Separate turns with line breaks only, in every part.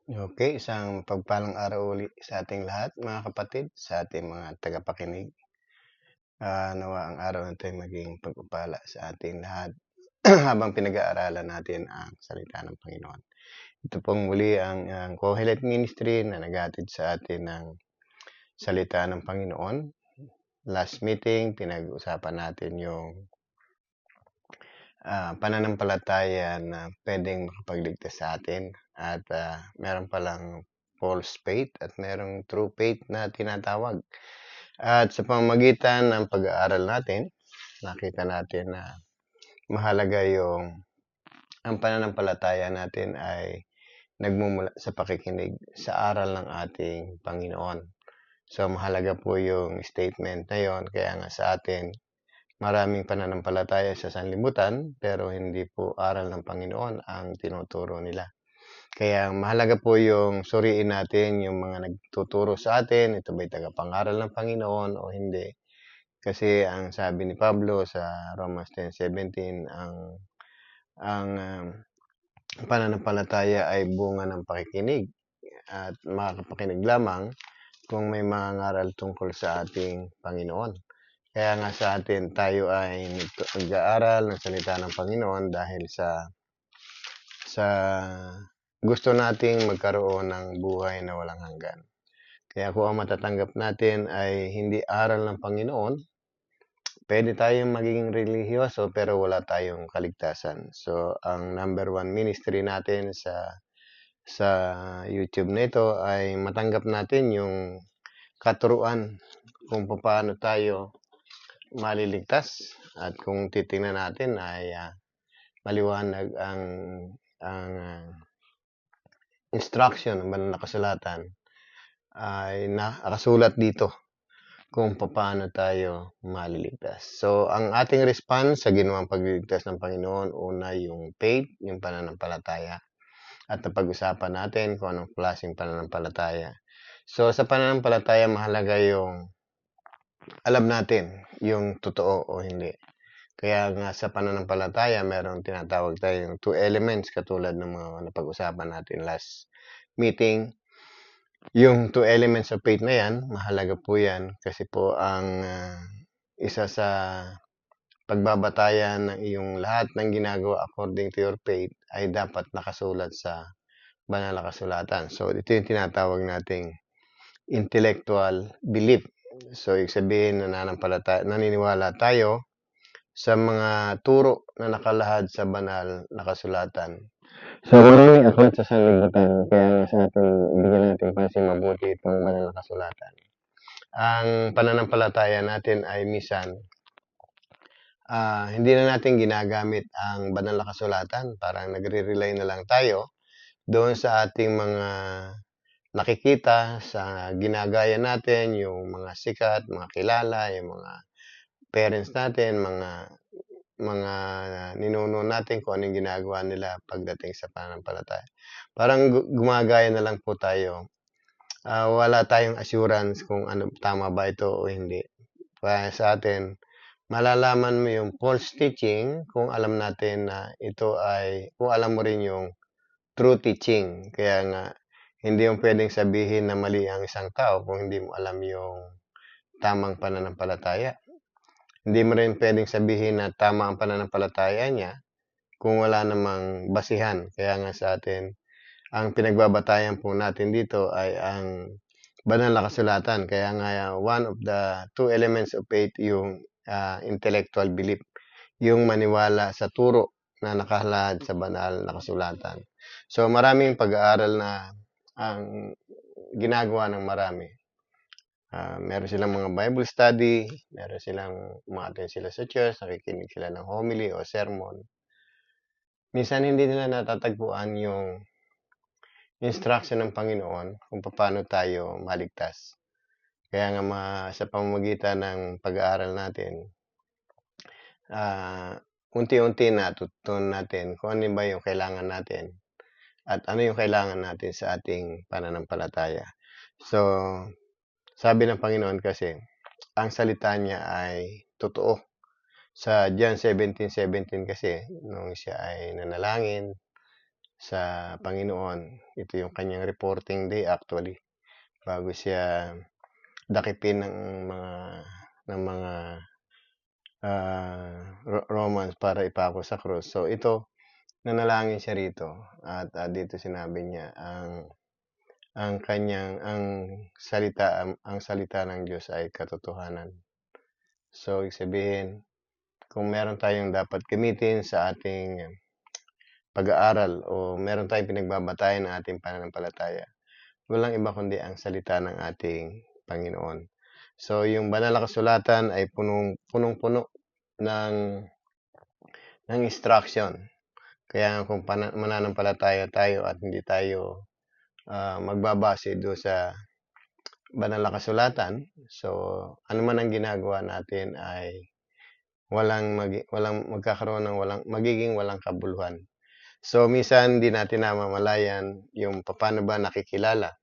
Okay, isang pagpalang araw uli sa ating lahat, mga kapatid, sa ating mga tagapakinig. Nawa ang araw na 'to ay maging pagpapala sa ating lahat habang pinag-aaralan natin ang salita ng Panginoon. Ito pong muli ang Kohelet Ministry na naghatid sa atin ng salita ng Panginoon. Last meeting, pinag-usapan natin yung pananampalataya na puwedeng makapagligtas sa atin at meron palang false faith at merong true faith na tinatawag. At sa pamamagitan ng pag-aaral natin, nakita natin na mahalaga yung ang pananampalataya natin ay nagmumula sa pakikinig sa aral ng ating Panginoon. So mahalaga po yung statement na yon, kaya nga sa atin maraming pananampalataya sa sanlibutan pero hindi po aral ng Panginoon ang tinuturo nila. Kaya mahalaga po yung suriin natin yung mga nagtuturo sa atin, ito ba'y tagapangaral ng Panginoon o hindi. Kasi ang sabi ni Pablo sa Romans 10:17, ang pananampalataya ay bunga ng pakikinig at makakapakinig lamang kung may mga ngaral tungkol sa ating Panginoon. Kaya nga sa atin, tayo ay nag-aaral ng salita ng Panginoon dahil sa gusto nating magkaroon ng buhay na walang hanggan. Kaya kung ang matatanggap natin ay hindi aral ng Panginoon, pwede tayong maging relihiyoso pero wala tayong kaligtasan. So, ang number one ministry natin sa YouTube nito ay matanggap natin yung katuruan kung paano tayo maliligtas. At kung titingnan natin ay maliwanag ang instruction ng banal na kasulatan ay nakasulat dito kung paano tayo maliligtas. So, ang ating response sa ginawang pagliligtas ng Panginoon, una yung faith, yung pananampalataya. At napag-usapan natin kung anong klaseng pananampalataya. So, sa pananampalataya, mahalaga yung alam natin yung totoo o hindi. Kaya nga sa pananampalataya, merong tinatawag tayong two elements katulad ng mga napag-usapan natin last meeting. Yung two elements of faith na yan, mahalaga po yan kasi po ang isa sa pagbabatayan ng iyong lahat ng ginagawa according to your faith ay dapat nakasulat sa banal na kasulatan. So, ito yung tinatawag nating intellectual belief. So, ibig sabihin naniniwala tayo sa mga turo na nakalahad sa banal na kasulatan. So, maraming aklat sa sanlibutan, kaya sa atin, bigyan natin pansin mabuti itong banal na kasulatan. Ang pananampalataya natin ay minsan, hindi na natin ginagamit ang banal na kasulatan. Parang nagre-rely na lang tayo doon sa ating mga nakikita sa ginagaya natin, yung mga sikat, mga kilala, yung mga parents natin, mga ninuno natin kung anong ginagawa nila pagdating sa pananampalataya. Parang gumagaya na lang po tayo. Wala tayong assurance kung ano tama ba ito o hindi. Kaya sa atin, malalaman mo yung false teaching kung alam natin na kung alam mo rin yung true teaching. Kaya nga, hindi yung pwedeng sabihin na mali ang isang tao kung hindi mo alam yung tamang pananampalataya. Hindi mo rin pwedeng sabihin na tama ang pananampalataya niya kung wala namang basihan. Kaya nga sa atin, ang pinagbabatayan po natin dito ay ang banal na kasulatan. Kaya nga one of the two elements of faith yung intellectual belief, yung maniwala sa turo na nakalahad sa banal na kasulatan. So maraming pag-aaral na ang ginagawa ng marami. Meron silang mga Bible study, meron silang umaattend sila sa church, nakikinig sila ng homily o sermon. Minsan hindi nila natatagpuan yung instruction ng Panginoon kung paano tayo maligtas. Kaya nga sa pamamagitan ng pag-aaral natin, unti-unti natutunan natin kung ano ba yung kailangan natin at ano yung kailangan natin sa ating pananampalataya. So, sabi ng Panginoon kasi, ang salita niya ay totoo. Sa John 17:17 kasi, nung siya ay nanalangin sa Panginoon. Ito yung kanyang reporting day actually, bago siya dakipin ng mga Romans para ipako sa krus. So ito, nanalangin siya rito at dito sinabi niya ang salita ng Diyos ay katotohanan. So ibig sabihin, kung meron tayong dapat gamitin sa ating pag-aaral o meron tayong pinagbabatayan ng ating pananampalataya, walang iba kundi ang salita ng ating Panginoon. So yung banal na kasulatan ay punong-puno ng instruction. Kaya kung mananampalataya tayo at hindi tayo magbabase do sa banal na kasulatan, so ano man ang ginagawa natin ay magiging walang kabuluhan. So minsan hindi natin namamalayan yung paano ba nakikilala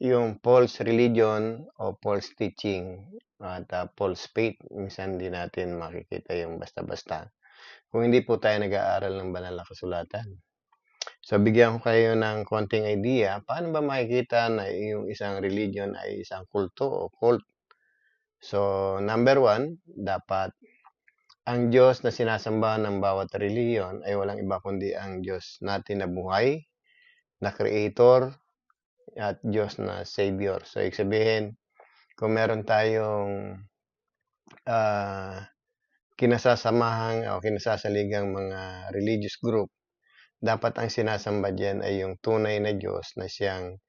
yung false religion o false teaching at false faith. Minsan hindi natin makikita yung basta-basta kung hindi po tayo nag-aaral ng banal na kasulatan. So bigyan ko kayo ng konting idea, paano ba makikita na yung isang religion ay isang kulto o cult? So number 1, dapat ang Diyos na sinasamba ng bawat relihiyon ay walang iba kundi ang Diyos natin na buhay, na creator, at Diyos na savior. So ibig sabihin, kung meron tayong kinasasamahan o kinasasaligang mga religious group, dapat ang sinasamba diyan ay yung tunay na Diyos na siyang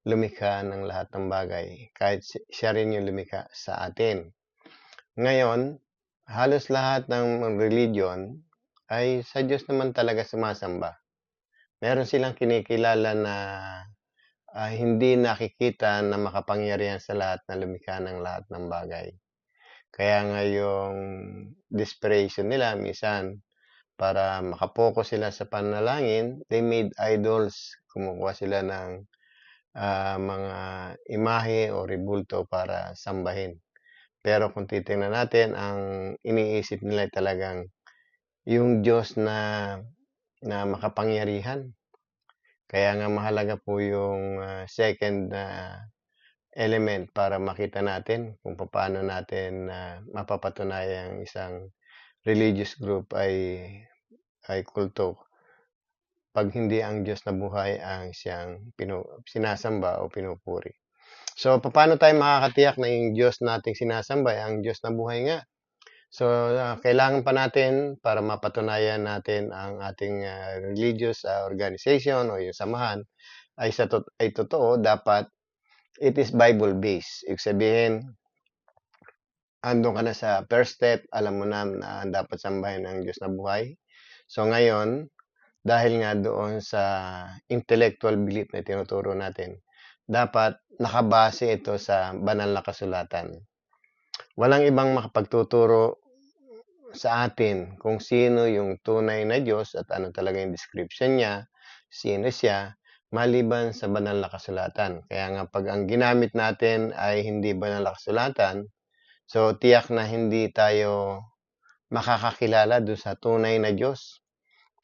lumikha ng lahat ng bagay, kahit siya rin yung lumikha sa atin. Ngayon, halos lahat ng religion ay sa Diyos naman talaga sumasamba. Meron silang kinikilala na hindi nakikita na makapangyarihan sa lahat na lumikha ng lahat ng bagay. Kaya nga yung desperation nila minsan, para makapokus sila sa panalangin, they made idols. Kumukuha sila ng mga imahe o rebulto para sambahin. Pero kung titingnan natin, ang iniisip nila ay talagang yung Diyos na makapangyarihan. Kaya nga mahalaga po yung second element para makita natin kung paano natin mapapatunayan isang religious group ay kulto pag hindi ang Diyos na buhay ang siyang sinasamba o pinupuri. So paano tayo makakatiyak na yung Diyos nating sinasamba ay ang Diyos na buhay nga? So kailangan pa natin para mapatunayan natin ang ating religious organization o yung samahan ay totoo, dapat it is Bible based. Ibig sabihin, andun ka na sa first step, alam mo na dapat sambahin ang Diyos na buhay. So ngayon, dahil nga doon sa intellectual belief na tinuturo natin, dapat nakabase ito sa banal na kasulatan. Walang ibang makapagtuturo sa atin kung sino yung tunay na Diyos at ano talaga yung description niya, sino siya, maliban sa banal na kasulatan. Kaya nga pag ang ginamit natin ay hindi banal na kasulatan, so tiyak na hindi tayo makakakilala doon sa tunay na Diyos.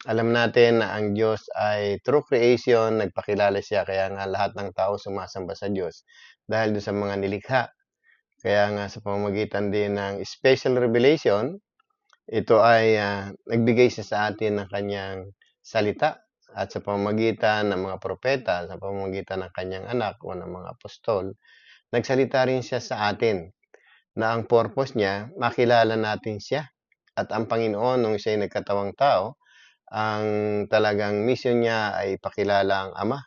Alam natin na ang Diyos ay true creation, nagpakilala siya, kaya nga lahat ng tao sumasamba sa Diyos dahil doon sa mga nilikha. Kaya nga sa pamamagitan din ng special revelation, ito ay nagbigay siya sa atin ng kanyang salita at sa pamamagitan ng mga propeta, sa pamamagitan ng kanyang anak o ng mga apostol, nagsalita rin siya sa atin na ang purpose niya, makilala natin siya. At ang Panginoon, nung siya ay nagkatawang tao, ang talagang mission niya ay ipakilala ang Ama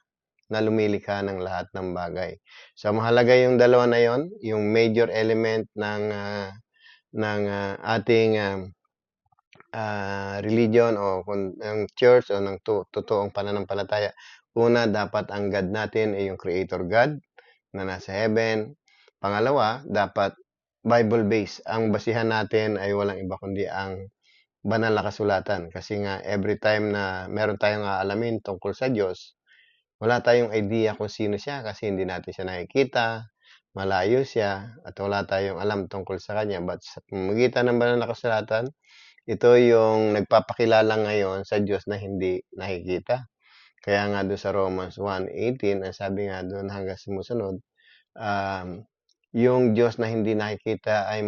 na lumilikha ng lahat ng bagay. So mahalaga yung dalawa na yon, yung major element ng ating religion o ng church o ng totoong pananampalataya. Una, dapat ang God natin ay yung creator God na nasa heaven. Pangalawa, dapat Bible-based. Ang basihan natin ay walang iba kundi ang banal na kasulatan. Kasi nga, every time na meron tayong aalamin tungkol sa Diyos, wala tayong idea kung sino siya kasi hindi natin siya nakikita, malayo siya, at wala tayong alam tungkol sa Kanya. But sa pamamagitan ng banal na kasulatan, ito yung nagpapakilala ngayon sa Diyos na hindi nakikita. Kaya nga do'n sa Romans 1:18, ang sabi nga do'n hanggang sumusunod, um, yung Diyos na hindi nakikita ay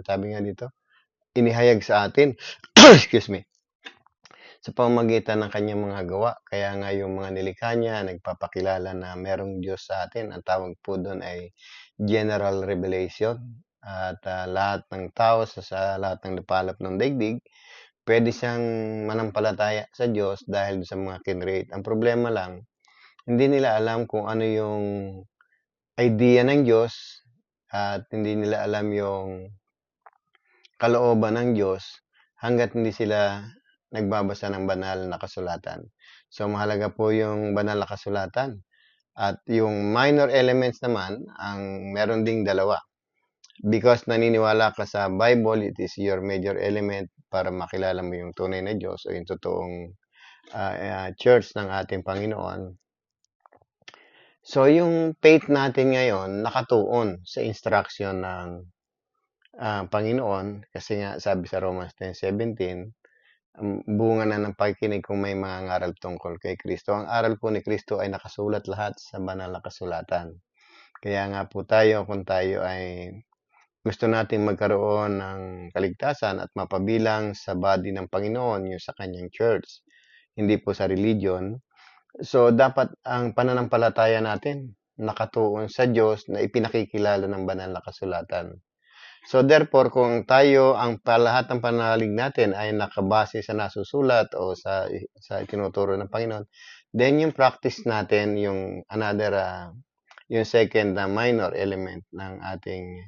sabi nga dito, inihayag sa atin, excuse me, sa pamamagitan ng kanyang mga gawa. Kaya nga yung mga nilikha niya nagpapakilala na merong Diyos sa atin. Ang tawag po do'n ay general revelation at, lahat ng tao sa lahat ng dapalap ng daigdig puwede siyang manampalataya sa Diyos dahil sa mga kinreate. Ang problema lang, hindi nila alam kung ano yung idea ng Diyos at hindi nila alam yung kalooban ng Diyos hangga't hindi sila nagbabasa ng banal na kasulatan. So, mahalaga po yung banal na kasulatan at yung minor elements naman ang meron ding dalawa. Because naniniwala ka sa Bible, it is your major element para makilala mo yung tunay na Diyos o yung totoong church ng ating Panginoon. So, yung faith natin ngayon nakatuon sa instruction ng Panginoon kasi nga sabi sa Romans 10:17, bunga na ng pakikinig kung may mga ngaral tungkol kay Kristo. Ang aral po ni Kristo ay nakasulat lahat sa banal na kasulatan. Kaya nga po tayo kung tayo ay gusto nating magkaroon ng kaligtasan at mapabilang sa body ng Panginoon, yung sa kanyang church, hindi po sa religion. So, dapat ang pananampalataya natin nakatuon sa Diyos na ipinakikilala ng banal na kasulatan. So therefore, kung tayo lahat ng pananalig natin ay nakabase sa nasusulat o sa itinuturo ng Panginoon, then yung practice natin, yung another, yung second na minor element ng ating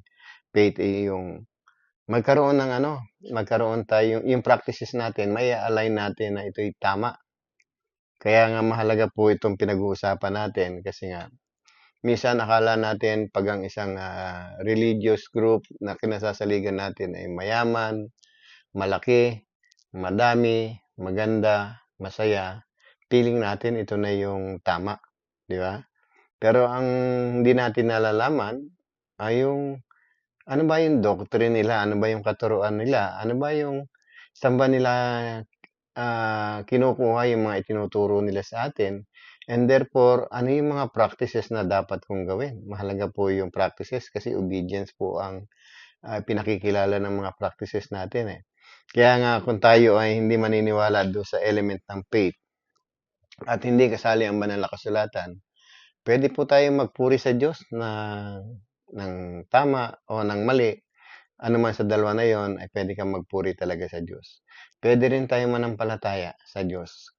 faith ay yung magkaroon tayo, yung practices natin, may align natin na ito'y tama. Kaya nga mahalaga po itong pinag-uusapan natin kasi nga minsan akala natin 'pag ang isang, religious group na kinasasaligan natin ay mayaman, malaki, madami, maganda, masaya, feeling natin ito na yung tama, 'di ba? Pero ang hindi natin nalalaman ay yung ano ba yung doctrine nila, ano ba yung katuruan nila, ano ba yung saan ba nila kinukuha yung mga itinuturo nila sa atin and therefore, ano yung mga practices na dapat kong gawin. Mahalaga po yung practices kasi obedience po ang pinakikilala ng mga practices natin eh. Kaya nga kung tayo ay hindi maniniwala doon sa element ng faith at hindi kasali ang banal na kasulatan, pwede po tayong magpuri sa Diyos ng tama o ng mali. Ano man sa dalawa na yon ay pwede kang magpuri talaga sa Diyos. Pwede rin tayong manampalataya sa Diyos.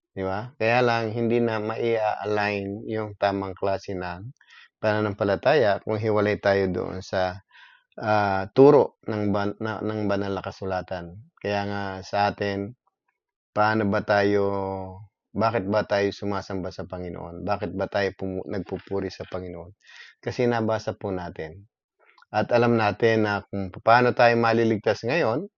Di ba? Kaya lang hindi na mai-align yung tamang klase ng pananampalataya kung hiwalay tayo doon sa turo ng banal na kasulatan. Kaya nga sa atin, paano ba tayo bakit ba tayo sumasamba sa Panginoon? Bakit ba tayo nagpupuri sa Panginoon? Kasi nabasa po natin at alam natin na kung paano tayo maliligtas ngayon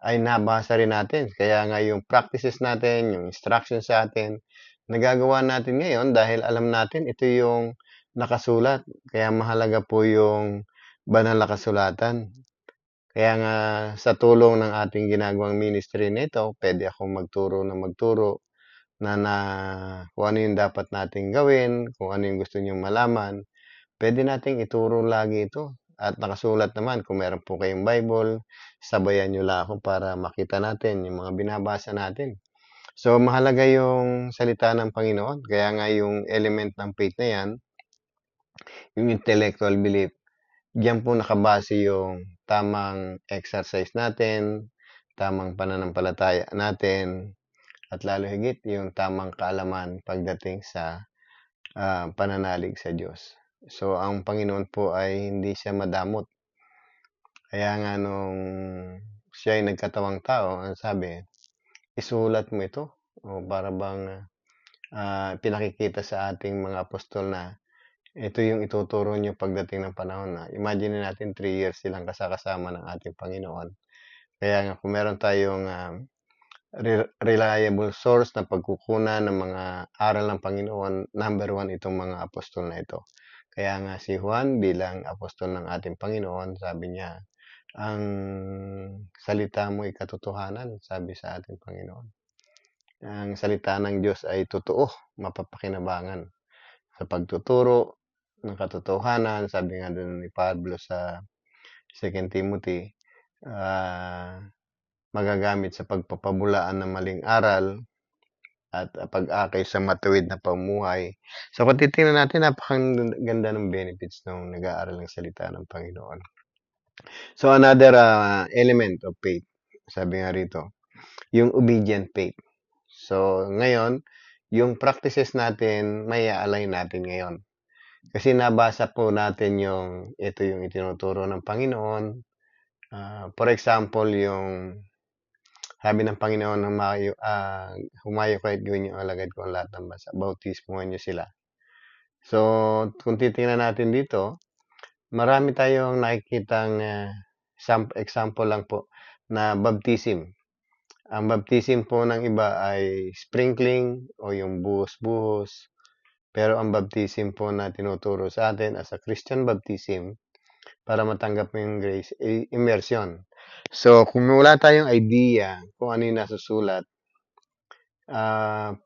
ay nabasa rin natin. Kaya nga yung practices natin, yung instructions sa atin, nagagawa natin ngayon dahil alam natin ito yung nakasulat. Kaya mahalaga po yung banal na kasulatan. Kaya nga sa tulong ng ating ginagawang ministry nito, pwede akong magturo na kung ano yung dapat nating gawin, kung ano yung gusto niyong malaman. Pwede nating ituro lagi ito. At nakasulat naman kung meron po kayong Bible, sabayan niyo lang ako para makita natin yung mga binabasa natin. So, mahalaga yung salita ng Panginoon. Kaya nga yung element ng faith na yan, yung intellectual belief, diyan po nakabase yung tamang exercise natin, tamang pananampalataya natin, at lalo higit yung tamang kaalaman pagdating sa pananalig sa Diyos. So, ang Panginoon po ay hindi siya madamot. Kaya nga nung siya ay nagkatawang tao, ang sabi, isulat mo ito. O para bang pinakikita sa ating mga apostol na ito yung ituturo nyo pagdating ng panahon na imagine natin 3 years silang kasakasama ng ating Panginoon. Kaya nga kung meron tayong reliable source na pagkukunan ng mga aral ng Panginoon, number one itong mga apostol na ito. Kaya nga si Juan bilang apostol ng ating Panginoon, sabi niya, ang salita mo ay katotohanan, sabi sa ating Panginoon. ang salita ng Diyos ay totoo, mapapakinabangan sa pagtuturo ng katotohanan. Sabi nga do'n ni Pablo sa 2 Timothy, ah, magagamit sa pagpapabulaan ng maling aral at pag-akay sa matuwid na pamumuhay. So kung titingnan natin, napakaganda ng benefits nung nag-aaral ng salita ng Panginoon. So another element of faith, sabi nga rito, yung obedient faith. So ngayon, yung practices natin, may align natin ngayon. Kasi nabasa po natin ito yung itinuturo ng Panginoon. For example, yung sabi ng Panginoon, humayo kayo at gawin niyo alagad ko ang lahat ng bansa. Bautismuhan niyo sila. So, kung titingnan natin dito, marami tayong nakikitang example lang po na baptism. Ang baptism po ng iba ay sprinkling o yung buhos-buhos. Pero ang baptism po na tinuturo sa atin as a Christian baptism, para matanggap mo yung grace, immersion. So, kung wala tayong idea kung ano yung nasusulat,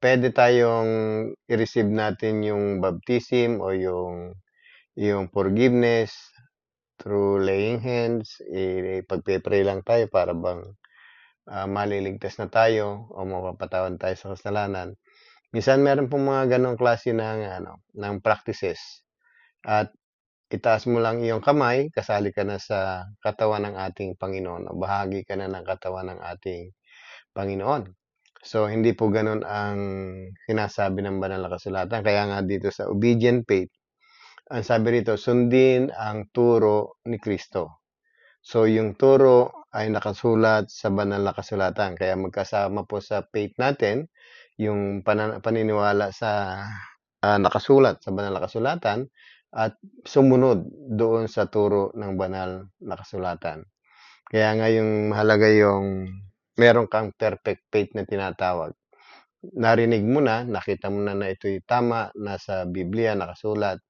pwede tayong i-receive natin yung baptism o yung forgiveness through laying hands. Pagpe-pray lang tayo para bang maliligtas na tayo o mapapatawad tayo sa kasalanan. Minsan meron pong mga ganong klase ng practices. At itaas mo lang iyong kamay, kasali ka na sa katawan ng ating Panginoon o bahagi ka na ng katawan ng ating Panginoon. So, hindi po ganun ang sinasabi ng banal na kasulatan. Kaya nga dito sa obedient faith, ang sabi rito, sundin ang turo ni Kristo. So, yung turo ay nakasulat sa banal na kasulatan. Kaya magkasama po sa faith natin, yung paniniwala sa nakasulat sa banal na kasulatan at sumunod doon sa turo ng banal na kasulatan. Kaya nga yung mahalaga yung meron kang perfect faith na tinatawag. Narinig mo na, nakita mo na ito'y tama, nasa Biblia nakasulat,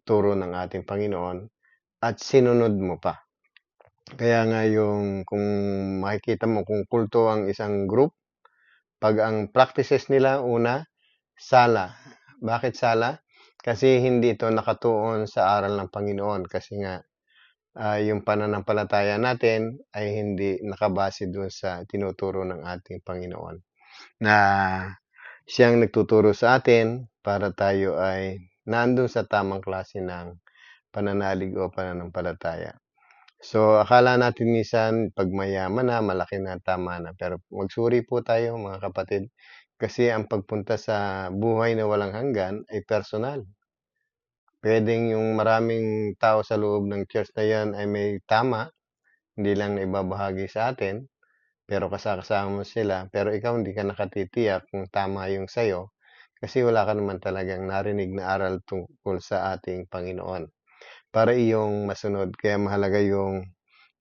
turo ng ating Panginoon, at sinunod mo pa. Kaya nga kung makikita mo kung kulto ang isang group, pag ang practices nila, una, sala. Bakit sala? Kasi hindi ito nakatuon sa aral ng Panginoon. Kasi nga, yung pananampalataya natin ay hindi nakabase doon sa tinuturo ng ating Panginoon. Na siyang nagtuturo sa atin para tayo ay nandun sa tamang klase ng pananalig o pananampalataya. So, akala natin minsan pag mayaman na, malaki na, tama na. Pero magsuri po tayo mga kapatid. Kasi ang pagpunta sa buhay na walang hanggan ay personal. Pwedeng yung maraming tao sa loob ng church na yan ay may tama, hindi lang naibabahagi sa atin, pero kasama mo sila, pero ikaw hindi ka nakatitiyak kung tama yung sayo, kasi wala ka naman talagang narinig na aral tungkol sa ating Panginoon para iyong masunod. Kaya mahalaga yung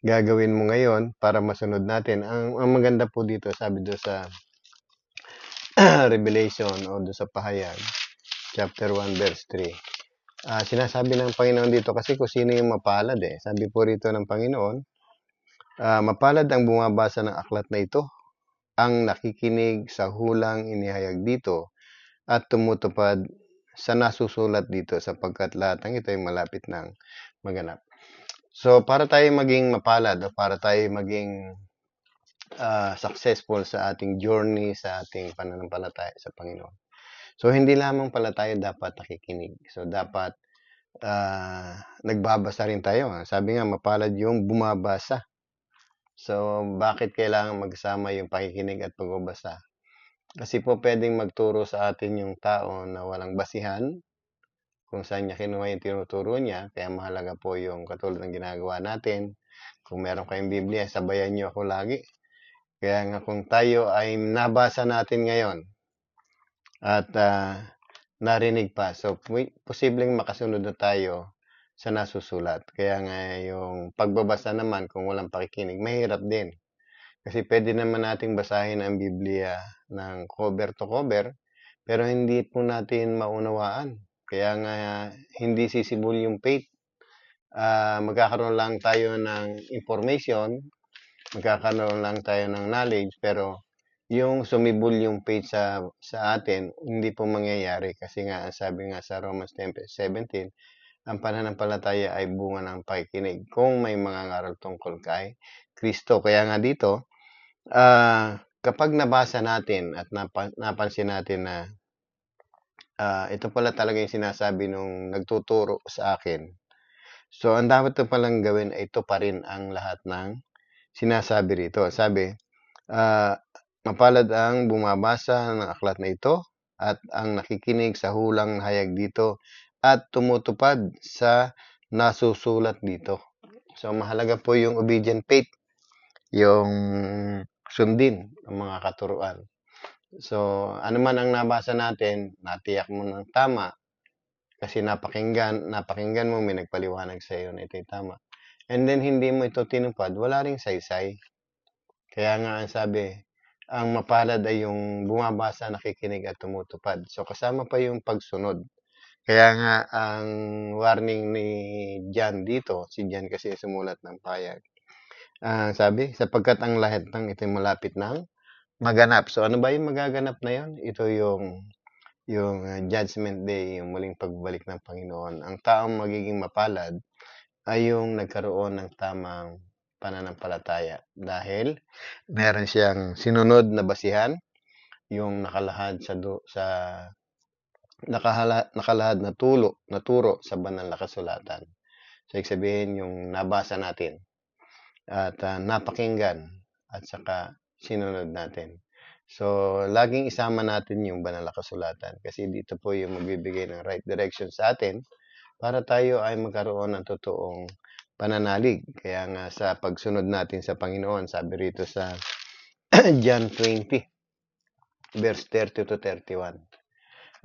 gagawin mo ngayon para masunod natin. Ang maganda po dito, sabi doon sa Revelation o doon sa Pahayag, chapter 1, verse 3. Sinasabi ng Panginoon dito kasi kung sino yung mapalad eh. Sabi po rito ng Panginoon, mapalad ang bumabasa ng aklat na ito, ang nakikinig sa hulang inihayag dito at tumutupad sa nasusulat dito sapagkat lahat ng ito ay malapit ng maganap. So, para tayo maging mapalad o para tayo maging successful sa ating journey, sa ating pananampalataya sa Panginoon. So, hindi lamang pala tayo dapat nakikinig. So, dapat nagbabasa rin tayo. Sabi nga, mapalad yung bumabasa. So, bakit kailangan magsama yung pakikinig at pagbabasa? Kasi po pwedeng magturo sa atin yung tao na walang basihan kung saan niya kinuha yung tinuturo niya. Kaya mahalaga po yung katulad ng ginagawa natin. Kung meron kayong Biblia, sabayan niyo ako lagi. Kaya nga kung tayo ay nabasa natin ngayon at narinig pa, so posibleng makasunod na tayo sa nasusulat. Kaya nga yung pagbabasa naman kung walang pakikinig, mahirap din. Kasi pwede naman nating basahin ang Biblia ng cover to cover, pero hindi po natin maunawaan. Kaya nga hindi sisibol yung faith. Magkakaroon lang tayo ng information, magkakaroon lang tayo ng knowledge, pero yung sumibol yung faith sa atin, hindi po mangyayari kasi nga sabi nga sa Romans 10:17, ang pananampalataya ay bunga ng pakikinig kung may mangangaral tungkol kay Kristo. Kaya nga dito, kapag nabasa natin at napansin natin na ito pala talaga yung sinasabi nung nagtuturo sa akin. So, ang dapat ko palang gawin ay tuparin ang lahat ng sinasabi rito. Sabi, ah, mapalad ang bumabasa ng aklat na ito at ang nakikinig sa hulang hayag dito at tumutupad sa nasusulat dito. So, mahalaga po yung obedient faith, yung sundin ang mga katuruan. So, ano man ang nabasa natin, natiyak mo ng tama kasi napakinggan mo, may nagpaliwanag sa iyo na ito'y tama. And then, hindi mo ito tinupad, wala ring saysay. Kaya nga ang sabi, ang mapalad ay yung bumabasa, nakikinig at tumutupad. So, kasama pa yung pagsunod. Kaya nga, ang warning ni John dito, si John kasi sumulat ng payag. Sabi, sapagkat ang lahat ng ito'y malapit ng maganap. So, ano ba yung magaganap na yon? Ito yung judgment day, yung muling pagbalik ng Panginoon. Ang taong magiging mapalad ay yung nagkaroon ng tamang pananampalataya dahil meron siyang sinunod na basihan, yung nakalahad sa nakalahad na turo sa banal na kasulatan. So, ibig sabihin yung nabasa natin at napakinggan at saka sinunod natin. So, laging isama natin yung banal na kasulatan kasi dito po yung magbibigay ng right direction sa atin para tayo ay magkaroon ng totoong pananalig. Kaya nga sa pagsunod natin sa Panginoon, sabi rito sa John 20, verse 30 to 31.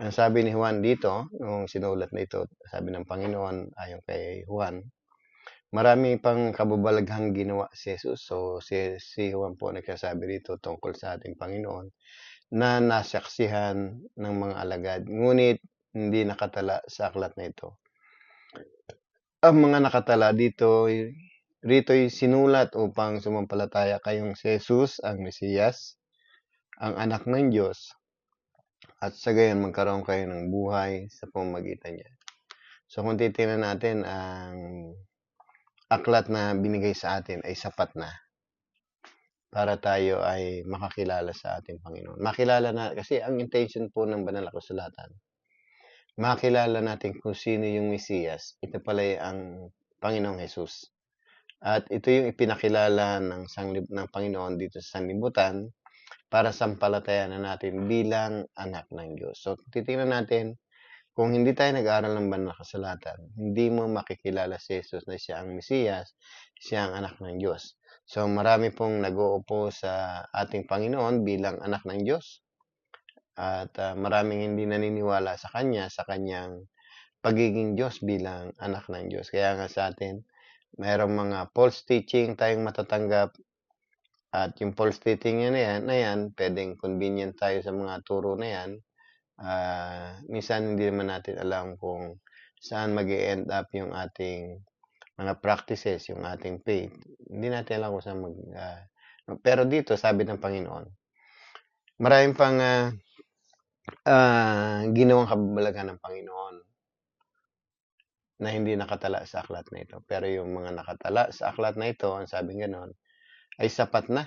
Ang sabi ni Juan dito, nung sinulat na ito, sabi ng Panginoon ayon kay Juan, marami pang kababalaghang ginawa si Jesus. So, si Juan po nagsasabi rito tungkol sa ating Panginoon na nasaksihan ng mga alagad, ngunit hindi nakatala sa aklat na ito. Ang mga nakatala rito'y sinulat upang sumampalataya kayong si Jesus ang Mesiyas, ang anak ng Diyos, at sa gayon magkaroon kayo ng buhay sa pamamagitan niya. So, kung titingnan natin, ang aklat na binigay sa atin ay sapat na para tayo ay makakilala sa ating Panginoon. Makilala na, kasi ang intention po ng banal na kasulatan, makilala natin kung sino yung Mesiyas. Ito pala ang Panginoong Jesus. At ito yung ipinakilala ng Panginoon dito sa sanlibutan para sampalatayan na natin bilang anak ng Diyos. So, titingnan natin, kung hindi tayo nag-aaral ng banal na kasulatan, hindi mo makikilala si Jesus na siya ang Mesiyas, siya ang anak ng Diyos. So, marami pong nag-uupo sa ating Panginoon bilang anak ng Diyos. At maraming hindi naniniwala sa Kanya, sa Kanyang pagiging Diyos bilang anak ng Diyos. Kaya nga sa atin, mayroong mga false teaching tayong matatanggap at yung false teaching na yan, pwedeng convenient tayo sa mga turo na yan. Minsan hindi naman natin alam kung saan mag-end up yung ating mga practices, yung ating faith. Hindi natin alam kung saan pero dito, sabi ng Panginoon, maraming pang ginawang kababalaghan ng Panginoon na hindi nakatala sa aklat na ito. Pero yung mga nakatala sa aklat na ito, ang sabi gano'n, ay sapat na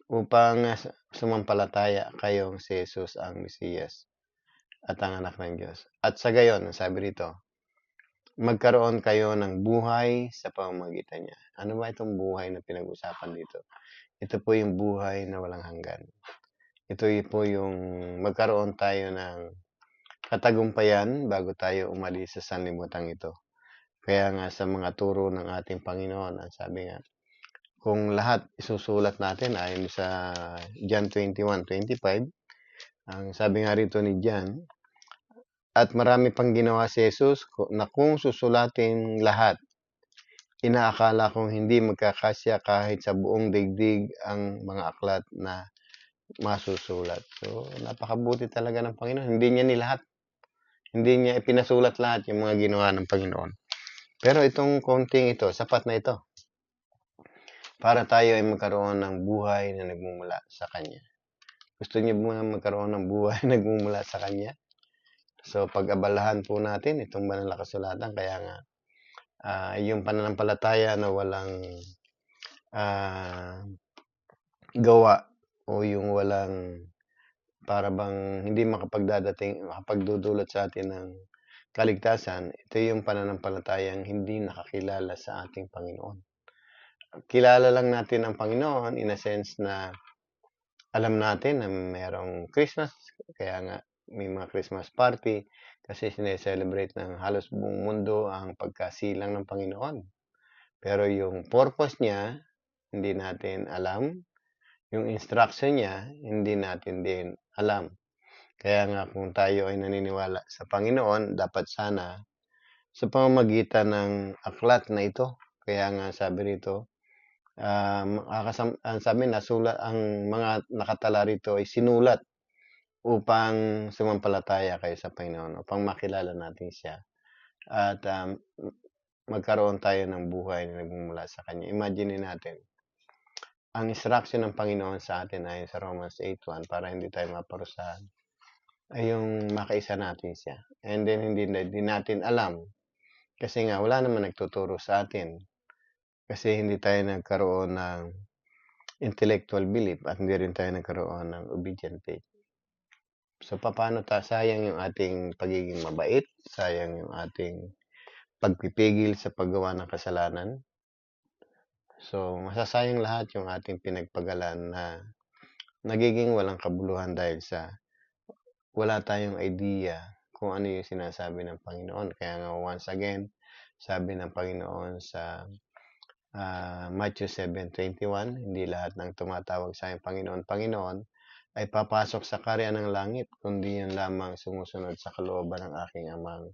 upang sumampalataya kayong si Jesus ang Mesiyas at ang anak ng Diyos. At sa gayon, sabi rito, magkaroon kayo ng buhay sa pamamagitan niya. Ano ba itong buhay na pinag-usapan dito? Ito po yung buhay na walang hanggan. Ito po yung magkaroon tayo ng katagumpayan bago tayo umalis sa sanlibutan ito. Kaya nga sa mga turo ng ating Panginoon, ang sabi nga, kung lahat isusulat natin ayon sa John 21:25, ang sabi nga rito ni John, at marami pang ginawa si Jesus na kung susulatin lahat, inaakala kong hindi magkakasya kahit sa buong daigdig ang mga aklat na masusulat. So, napakabuti talaga ng Panginoon. Hindi niya nilahat. Hindi niya ipinasulat lahat yung mga ginawa ng Panginoon. Pero itong konting ito, sapat na ito para tayo ay magkaroon ng buhay na nagmumula sa Kanya. Gusto niyo muna magkaroon ng buhay na nagmumula sa Kanya? So, pag-abalahan po natin itong banal na kasulatan kaya nga, yung pananampalataya na walang, ah, gawa o yung walang para bang hindi makapagdudulot sa atin ng kaligtasan, ito yung pananampalatayang hindi nakakilala sa ating Panginoon. Kilala lang natin ang Panginoon in a sense na alam natin na merong Christmas, kaya nga may mga Christmas party kasi sine-celebrate ng halos buong mundo ang pagkasilang ng Panginoon. Pero yung purpose niya, hindi natin alam. Yung instruction niya, hindi natin din alam. Kaya nga kung tayo ay naniniwala sa Panginoon, dapat sana sa pamamagitan ng aklat na ito. Kaya nga sabi rito, ang sabi nasulat ang mga nakatala rito ay sinulat upang sumampalataya kayo sa Panginoon, upang makilala natin siya at magkaroon tayo ng buhay na nagmumula sa Kanya. Imagine natin, ang instruction ng Panginoon sa atin ayon sa Romans 8:1 para hindi tayo maparusahan ay yung makaisa natin siya. And then hindi din natin alam kasi nga wala naman nagtuturo sa atin. Kasi hindi tayo nagkaroon ng intellectual belief at hindi rin tayo nagkaroon ng obedient faith. So, paano sayang yung ating pagiging mabait, sayang yung ating pagpipigil sa paggawa ng kasalanan. So, masasayang lahat yung ating pinagpagalan na nagiging walang kabuluhan dahil sa wala tayong idea kung ano yung sinasabi ng Panginoon. Kaya nga once again, sabi ng Panginoon sa Matthew 7:21, hindi lahat ng tumatawag sa akin Panginoon, Panginoon ay papasok sa karya ng langit, kundi yun lamang sumusunod sa kalooban ng aking amang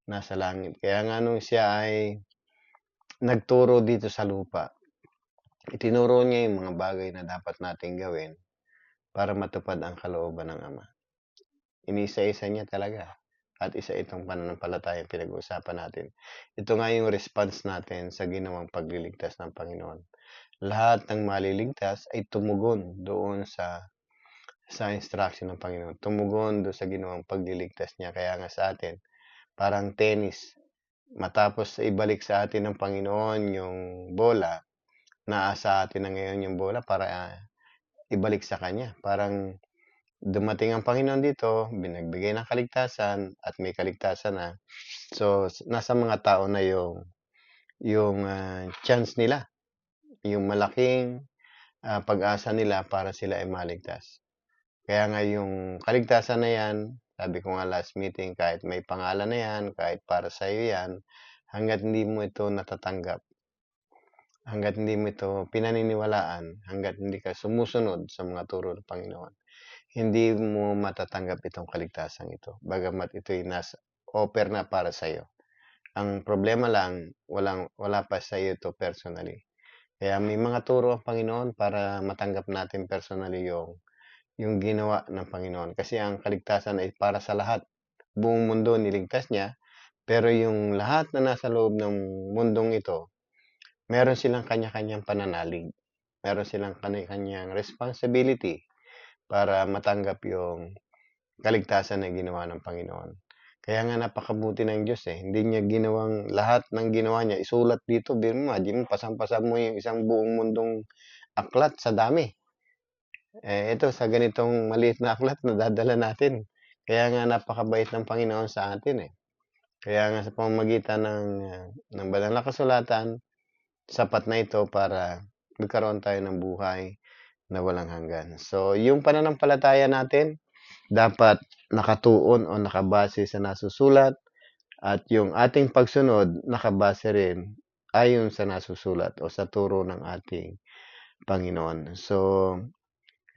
nasa langit. Kaya nga nung siya ay nagturo dito sa lupa, itinuro niya yung mga bagay na dapat nating gawin para matupad ang kalooban ng Ama. Inisa-isa niya talaga. At isa itong pananampalatayang pinag-uusapan natin. Ito nga yung response natin sa ginawang pagliligtas ng Panginoon. Lahat ng maliligtas ay tumugon doon sa instruction ng Panginoon. Tumugon doon sa ginawang pagliligtas niya. Kaya nga sa atin, parang tennis. Matapos ibalik sa atin ng Panginoon yung bola, naasa atin na ngayon yung bola para ibalik sa Kanya. Parang dumating ang Panginoon dito, binagbigay ng kaligtasan at may kaligtasan na. So, nasa mga tao na yung chance nila, yung malaking pag-asa nila para sila ay maligtas. Kaya nga yung kaligtasan na yan, sabi ko nga last meeting, kahit may pangalan na yan, kahit para sa iyo yan, hanggat hindi mo ito natatanggap, hanggat hindi mo ito pinaniniwalaan, hanggat hindi ka sumusunod sa mga turo ng Panginoon, hindi mo matatanggap itong kaligtasan ito. Bagamat ito'y offer na para sa iyo. Ang problema lang, wala pa sa iyo ito personally. Kaya may mga turo ang Panginoon para matanggap natin personally yung ginawa ng Panginoon. Kasi ang kaligtasan ay para sa lahat. Buong mundo niligtas niya, pero yung lahat na nasa loob ng mundong ito, meron silang kanya-kanyang pananalig. Meron silang kanya-kanyang responsibility para matanggap yung kaligtasan na ginawa ng Panginoon. Kaya nga napakabuti ng Diyos eh. Hindi niya ginawang lahat ng ginawa niya. Isulat dito, imagine mo, pasang-pasa mo yung isang buong mundong aklat sa dami. Ito sa ganitong maliit na aklat na dadala natin. Kaya nga napakabait ng Panginoon sa atin eh. Kaya nga sa pamamagitan ng banal na kasulatan, sapat na ito para magkaroon tayo ng buhay na walang hanggan. So, yung pananampalataya natin, dapat nakatuon o nakabase sa nasusulat at yung ating pagsunod nakabase rin ayon sa nasusulat o sa turo ng ating Panginoon. So,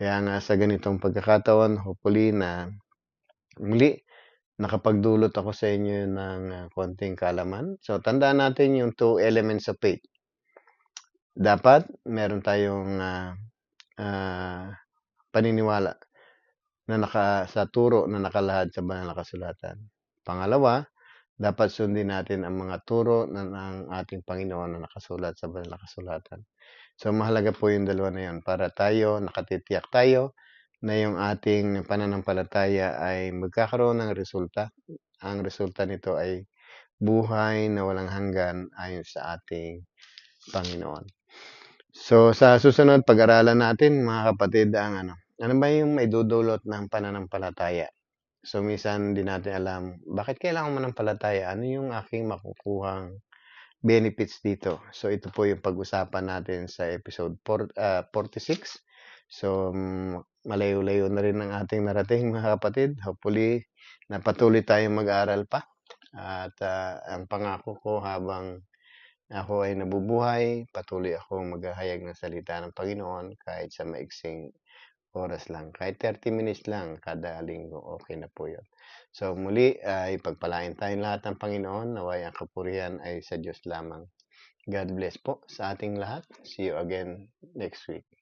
kaya nga sa ganitong pagkakataon, hopefully na muli nakapagdulot ako sa inyo ng konting kaalaman. So, tandaan natin yung two elements of faith. Dapat meron tayong paniniwala na sa turo na nakalahad sa banal na kasulatan. Pangalawa, dapat sundin natin ang mga turo ng ating Panginoon na nakasulat sa banal na kasulatan. So, mahalaga po yung dalawa na yun para tayo, nakatitiyak tayo na yung ating pananampalataya ay magkakaroon ng resulta. Ang resulta nito ay buhay na walang hanggan ayon sa ating Panginoon. So, sa susunod pag-aralan natin mga kapatid ang ano ba yung maidudulot ng pananampalataya? So, minsan di natin alam, bakit kailangan manampalataya? Ano yung aking makukuhang benefits dito? So, ito po yung pag-usapan natin sa episode 46. So, malayo-layo na rin ang ating narating mga kapatid. Hopefully, na patuloy tayong mag-aral pa. At ang pangako ko habang ako ay nabubuhay, patuloy akong maghahayag ng salita ng Panginoon kahit sa maiksing oras lang. Kahit 30 minutes lang kada linggo, okay na po yun. So muli ay pagpalain tayong lahat ng Panginoon. Naway ang kapurihan ay sa Diyos lamang. God bless po sa ating lahat. See you again next week.